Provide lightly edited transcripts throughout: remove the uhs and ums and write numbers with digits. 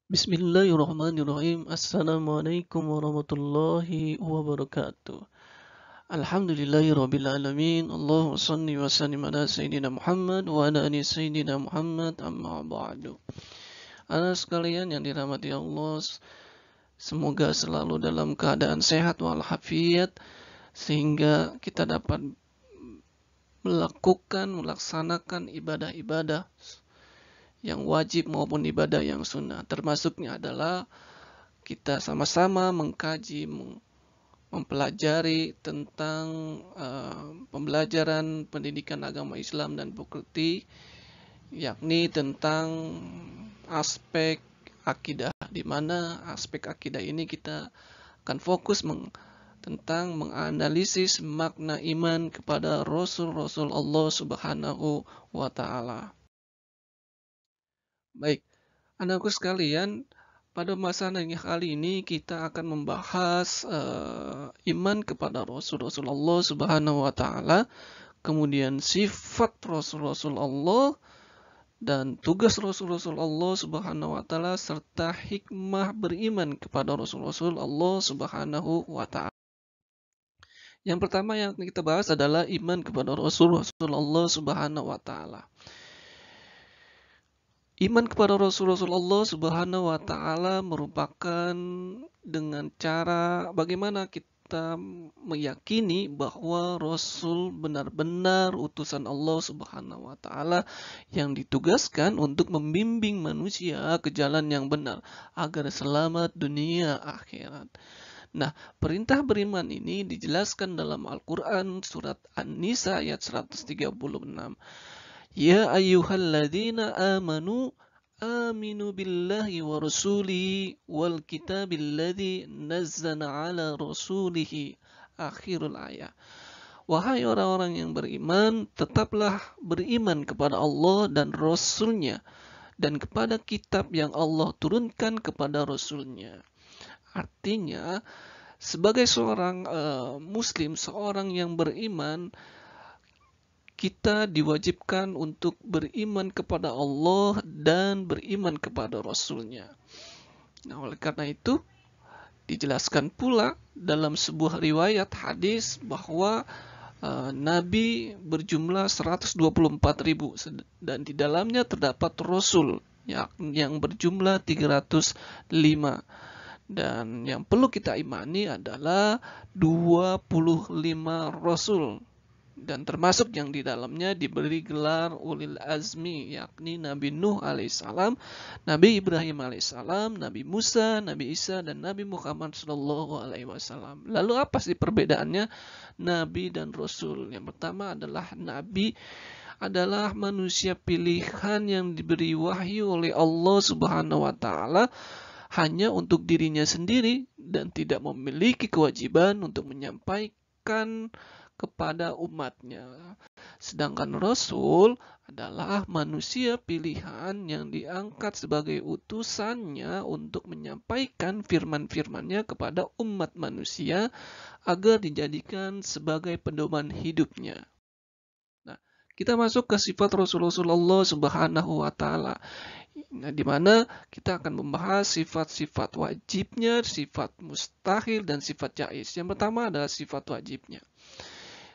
Bismillahirrahmanirrahim. Assalamualaikum warahmatullahi wabarakatuh. Alhamdulillahirabbil alamin. Allahumma shalli wa sallim ala sayyidina Muhammad wa ala ali sayyidina Muhammad amma ba'du. Anak sekalian yang dirahmati Allah, semoga selalu dalam keadaan sehat walafiat sehingga kita dapat melaksanakan ibadah-ibadah yang wajib maupun ibadah yang sunnah. Termasuknya adalah kita sama-sama mengkaji, mempelajari tentang pembelajaran pendidikan agama Islam dan Bukti, yakni tentang aspek akidah, di mana aspek akidah ini kita akan fokus tentang menganalisis makna iman kepada Rasul-Rasul Allah Subhanahu wa Ta'ala. Baik, anakku sekalian, pada masa kali ini kita akan membahas iman kepada Rasul-Rasul Allah Subhanahu wa Ta'ala, kemudian sifat Rasul-Rasul Allah dan tugas Rasul-Rasul Allah Subhanahu wa Ta'ala, serta hikmah beriman kepada Rasul-Rasul Allah Subhanahu wa Ta'ala. Yang pertama yang kita bahas adalah iman kepada Rasul-Rasul Allah Subhanahu wa Ta'ala. Iman kepada Rasul-Rasul Allah Subhanahu wa Ta'ala merupakan dengan cara bagaimana kita meyakini bahwa Rasul benar-benar utusan Allah Subhanahu wa Ta'ala yang ditugaskan untuk membimbing manusia ke jalan yang benar agar selamat dunia akhirat. Nah, perintah beriman ini dijelaskan dalam Al-Quran surat An-Nisa ayat 136. Ya ayyuhalladzina amanu aminu billahi wa rasulihi wal kitabil ladzi nazzala ala rasulihi, akhirul ayat. Wahai orang-orang yang beriman, tetaplah beriman kepada Allah dan Rasulnya dan kepada kitab yang Allah turunkan kepada Rasulnya. Artinya, sebagai seorang muslim, seorang yang beriman, kita diwajibkan untuk beriman kepada Allah dan beriman kepada Rasulnya. Nah, oleh karena itu, dijelaskan pula dalam sebuah riwayat hadis bahwa Nabi berjumlah 124.000 dan di dalamnya terdapat Rasul yang berjumlah 305. Dan yang perlu kita imani adalah 25 Rasul. Dan termasuk yang di dalamnya diberi gelar ulil azmi, yakni Nabi Nuh alaihissalam, Nabi Ibrahim alaihissalam, Nabi Musa, Nabi Isa, dan Nabi Muhammad sallallahu alaihi wasallam. Lalu apa sih perbedaannya Nabi dan Rasul? Yang pertama adalah Nabi adalah manusia pilihan yang diberi wahyu oleh Allah Subhanahu wa Ta'ala hanya untuk dirinya sendiri dan tidak memiliki kewajiban untuk menyampaikan kepada umatnya. Sedangkan Rasul adalah manusia pilihan yang diangkat sebagai utusannya untuk menyampaikan firman-firmannya kepada umat manusia agar dijadikan sebagai pedoman hidupnya. Nah, kita masuk ke sifat Rasulullah Subhanahu wa Ta'ala. Nah, di mana kita akan membahas sifat-sifat wajibnya, sifat mustahil, dan sifat jaiz. Yang pertama adalah sifat wajibnya.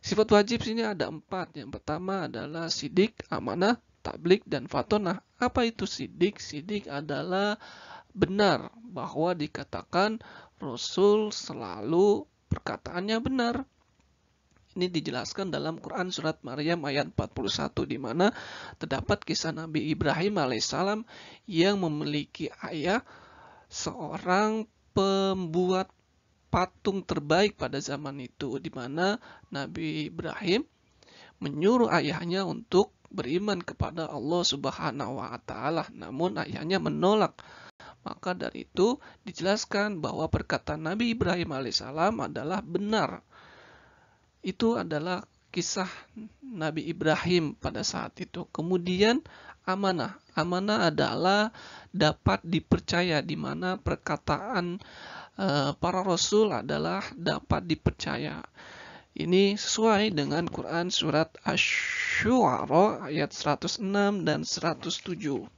Sifat wajib sini ada 4. Yang pertama adalah sidik, amanah, tablik, dan fatonah. Apa itu sidik? Sidik adalah benar, bahwa dikatakan Rasul selalu perkataannya benar. Ini dijelaskan dalam Quran surat Maryam ayat 41, di mana terdapat kisah Nabi Ibrahim alaihissalam yang memiliki ayah seorang pembuat patung terbaik pada zaman itu, di mana Nabi Ibrahim menyuruh ayahnya untuk beriman kepada Allah Subhanahu wa Ta'ala, namun ayahnya menolak. Maka dari itu dijelaskan bahwa perkataan Nabi Ibrahim alaihissalam adalah benar. Itu adalah kisah Nabi Ibrahim pada saat itu. Kemudian amanah. Amanah adalah dapat dipercaya, di mana perkataan para rasul adalah dapat dipercaya. Ini sesuai dengan Quran surat Asy-Syu'ara ayat 106 dan 107.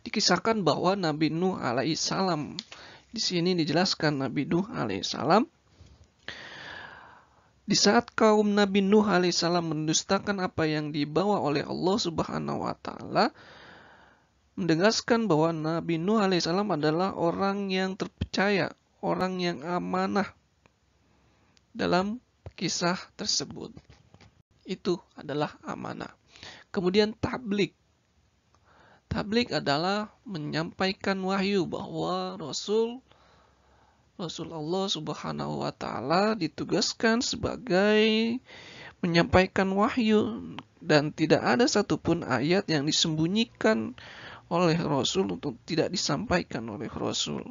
Dikisahkan bahwa Nabi Nuh alaihissalam, di sini dijelaskan Nabi Nuh alaihissalam, di saat kaum Nabi Nuh alaihissalam mendustakan apa yang dibawa oleh Allah Subhanahu wa taala, mendegaskan bahwa Nabi Nuh alaihissalam adalah orang yang terpercaya, orang yang amanah dalam kisah tersebut. Itu adalah amanah. Kemudian tablik. Tablik adalah menyampaikan wahyu, bahwa Rasul Allah Subhanahu wa taala ditugaskan sebagai menyampaikan wahyu, dan tidak ada satupun ayat yang disembunyikan oleh Rasul untuk tidak disampaikan oleh Rasul.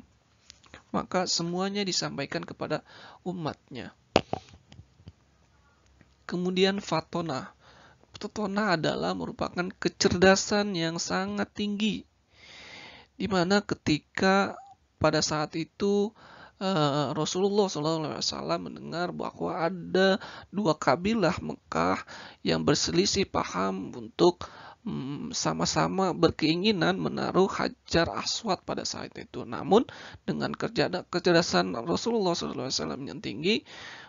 Maka semuanya disampaikan kepada umatnya. Kemudian fatonah. Fatonah adalah merupakan kecerdasan yang sangat tinggi, di mana ketika pada saat itu Rasulullah SAW mendengar bahwa ada dua kabilah Mekah yang berselisih paham untuk sama-sama berkeinginan menaruh Hajar Aswad pada saat itu. Namun dengan kecerdasan Rasulullah SAW yang tinggi,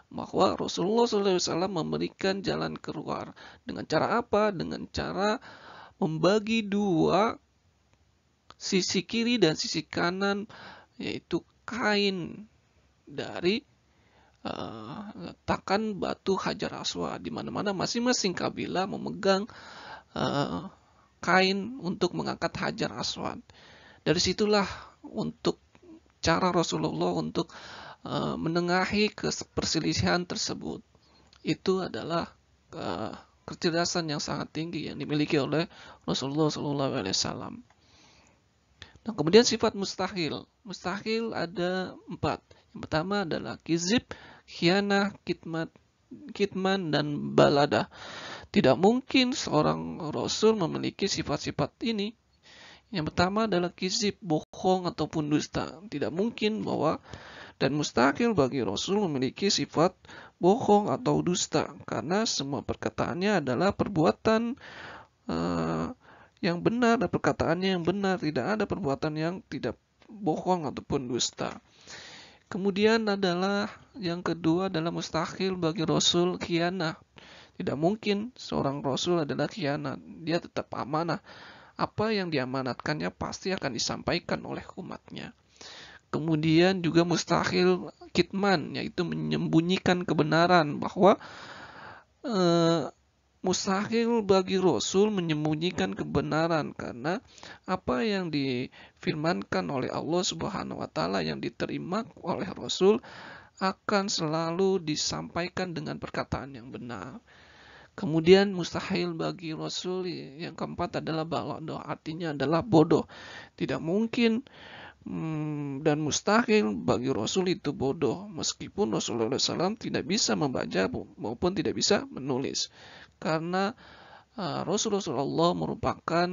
bahwa Rasulullah SAW memberikan jalan keluar. Dengan cara apa? Dengan cara membagi dua, sisi kiri dan sisi kanan, yaitu kain dari letakan batu Hajar Aswad, di mana-mana masing-masing kabilah memegang kain untuk mengangkat Hajar Aswad. Dari situlah untuk cara Rasulullah untuk menengahi perselisihan tersebut. Itu adalah kecerdasan yang sangat tinggi yang dimiliki oleh Rasulullah SAW. Nah, kemudian sifat mustahil. Mustahil ada 4. Yang pertama adalah kizib, khianah, kitman, dan balada. Tidak mungkin seorang Rasul memiliki sifat-sifat ini. Yang pertama adalah kizib, bohong ataupun dusta. Tidak mungkin bahwa dan mustahil bagi Rasul memiliki sifat bohong atau dusta, karena semua perkataannya adalah perbuatan yang benar dan perkataannya yang benar. Tidak ada perbuatan yang tidak bohong ataupun dusta. Kemudian yang kedua adalah mustahil bagi Rasul khianah. Tidak mungkin seorang Rasul adalah khianat. Dia tetap amanah. Apa yang diamanatkannya pasti akan disampaikan oleh umatnya. Kemudian juga mustahil kitman, yaitu menyembunyikan kebenaran, bahwa mustahil bagi Rasul menyembunyikan kebenaran, karena apa yang difirmankan oleh Allah Subhanahu wa taala yang diterima oleh Rasul akan selalu disampaikan dengan perkataan yang benar. Kemudian mustahil bagi Rasul yang keempat adalah balado, artinya adalah bodoh. Tidak mungkin dan mustahil bagi Rasul itu bodoh, meskipun Rasulullah SAW tidak bisa membaca maupun tidak bisa menulis, karena Rasulullah merupakan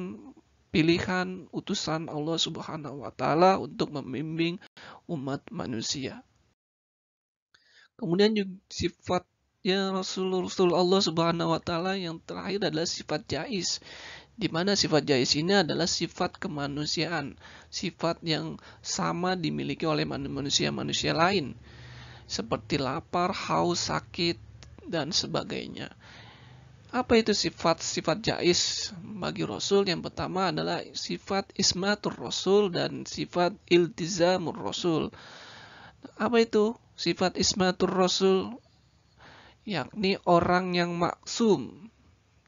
pilihan utusan Allah Subhanahu wa taala untuk membimbing umat manusia. Kemudian juga sifatnya Rasul Allah Subhanahu wa taala yang terakhir adalah sifat jais, di mana sifat jais ini adalah sifat kemanusiaan, sifat yang sama dimiliki oleh manusia-manusia lain, seperti lapar, haus, sakit, dan sebagainya. Apa itu sifat-sifat jais bagi Rasul? Yang pertama adalah sifat ismatur Rasul dan sifat iltizamur Rasul. Apa itu sifat ismatur Rasul? Yakni orang yang maksum,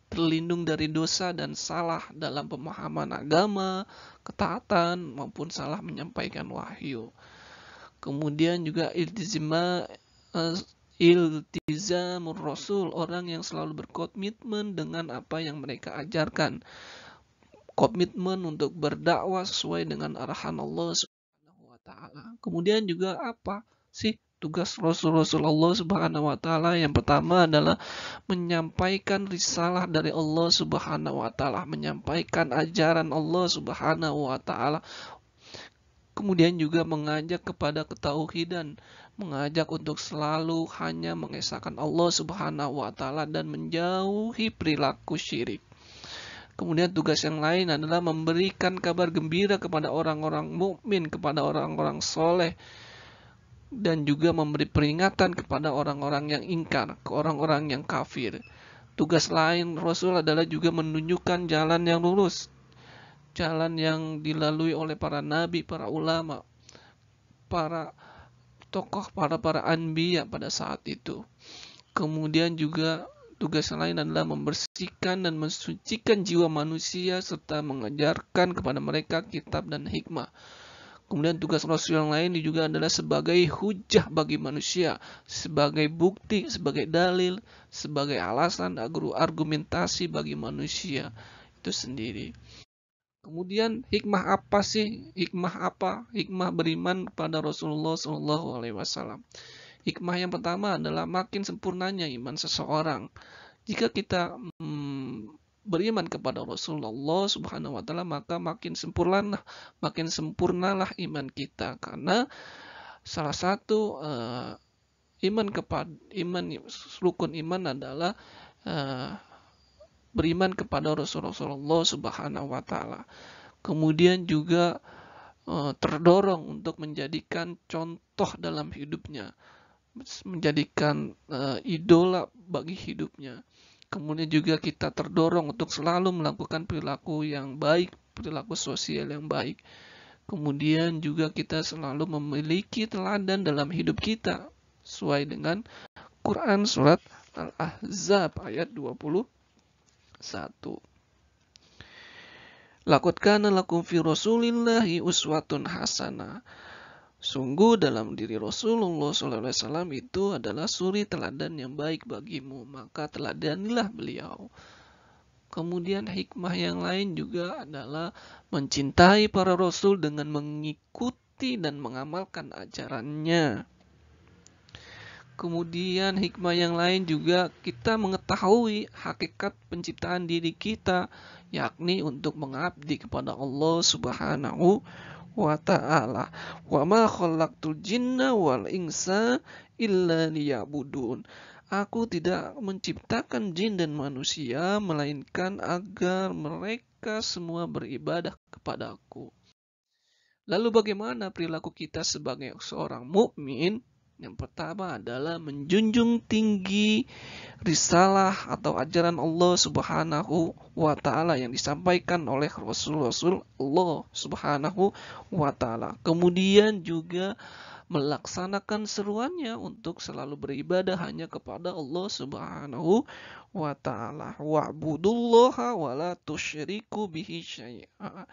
terlindung dari dosa dan salah dalam pemahaman agama, ketaatan, maupun salah menyampaikan wahyu. Kemudian juga iltizamur Rasul, orang yang selalu berkomitmen dengan apa yang mereka ajarkan. Komitmen untuk berdakwah sesuai dengan arahan Allah Subhanahu wa taala. Kemudian juga apa sih tugas Rasulullah Subhanahu wa taala? Yang pertama adalah menyampaikan risalah dari Allah Subhanahu wa taala, menyampaikan ajaran Allah Subhanahu wa taala. Kemudian juga mengajak kepada ketauhidan, mengajak untuk selalu hanya mengesahkan Allah Subhanahu wa taala dan menjauhi perilaku syirik. Kemudian tugas yang lain adalah memberikan kabar gembira kepada orang-orang mukmin, kepada orang-orang soleh, dan juga memberi peringatan kepada orang-orang yang ingkar, ke orang-orang yang kafir. Tugas lain Rasul adalah juga menunjukkan jalan yang lurus, jalan yang dilalui oleh para nabi, para ulama, para tokoh, para anbiya pada saat itu. Kemudian juga tugas yang lain adalah membersihkan dan mensucikan jiwa manusia serta mengajarkan kepada mereka kitab dan hikmah. Kemudian tugas Rasul yang lain juga adalah sebagai hujah bagi manusia, sebagai bukti, sebagai dalil, sebagai alasan, argumentasi bagi manusia itu sendiri. Kemudian hikmah apa sih? Hikmah beriman kepada Rasulullah SAW. Hikmah yang pertama adalah makin sempurnanya iman seseorang. Jika kita beriman kepada Rasulullah Subhanahu wa taala, maka makin sempurnalah iman kita, karena salah satu rukun iman adalah beriman kepada Rasulullah Subhanahu wa taala. Kemudian juga terdorong untuk menjadikan contoh dalam hidupnya, menjadikan idola bagi hidupnya. Kemudian juga kita terdorong untuk selalu melakukan perilaku yang baik, perilaku sosial yang baik. Kemudian juga kita selalu memiliki teladan dalam hidup kita sesuai dengan Quran surat Al-Ahzab ayat 21. Laqad kana lakum fi Rasulillahi uswatun hasanah. Sungguh dalam diri Rasulullah SAW itu adalah suri teladan yang baik bagimu, maka teladanilah beliau. Kemudian hikmah yang lain juga adalah mencintai para Rasul dengan mengikuti dan mengamalkan ajarannya. Kemudian hikmah yang lain juga kita mengetahui hakikat penciptaan diri kita, yakni untuk mengabdi kepada Allah Subhanahu wa ta'ala. Wa ma khalaqtul jinna wal insa illa liya'budun. Aku tidak menciptakan jin dan manusia melainkan agar mereka semua beribadah kepadaku. Lalu bagaimana perilaku kita sebagai seorang mukmin? Yang pertama adalah menjunjung tinggi risalah atau ajaran Allah Subhanahu wa ta'ala yang disampaikan oleh Rasul Allah Subhanahu wa ta'ala. Kemudian juga melaksanakan seruannya untuk selalu beribadah hanya kepada Allah Subhanahu wa ta'ala. Wa'budullaha wa la tusyriku bihi syai'a.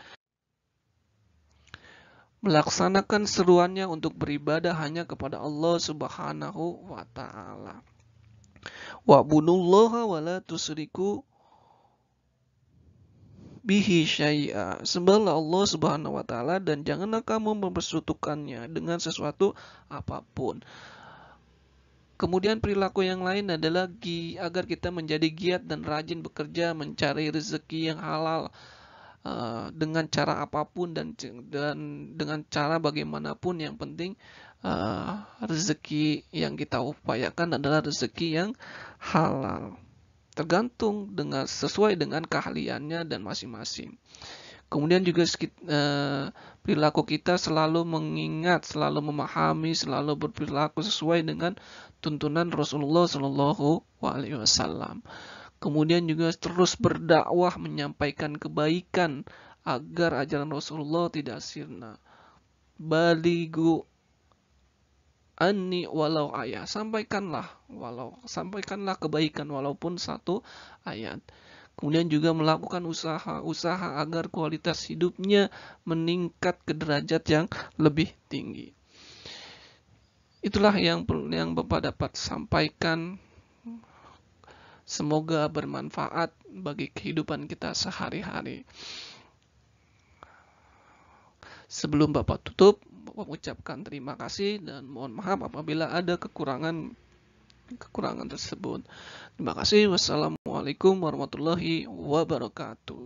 Melaksanakan seruannya untuk beribadah hanya kepada Allah Subhanahu wa ta'ala. Wa'budullaha wa la tusyriku bihi syai'a. Sembahlah Allah Subhanahu wa ta'ala dan janganlah kamu mempersekutukannya dengan sesuatu apapun. Kemudian perilaku yang lain adalah agar kita menjadi giat dan rajin bekerja mencari rezeki yang halal, dengan cara apapun dan dengan cara bagaimanapun. Yang penting rezeki yang kita upayakan adalah rezeki yang halal, tergantung sesuai dengan keahliannya dan masing-masing. Kemudian juga perilaku kita selalu mengingat, selalu memahami, selalu berperilaku sesuai dengan tuntunan Rasulullah SAW. Kemudian juga terus berdakwah menyampaikan kebaikan agar ajaran Rasulullah tidak sirna. Balighu anni walau ayat. Sampaikanlah kebaikan walaupun satu ayat. Kemudian juga melakukan usaha agar kualitas hidupnya meningkat ke derajat yang lebih tinggi. Itulah yang Bapak dapat sampaikan. Semoga bermanfaat bagi kehidupan kita sehari-hari. Sebelum Bapak tutup, Bapak mengucapkan terima kasih dan mohon maaf apabila ada kekurangan tersebut. Terima kasih. Wassalamualaikum warahmatullahi wabarakatuh.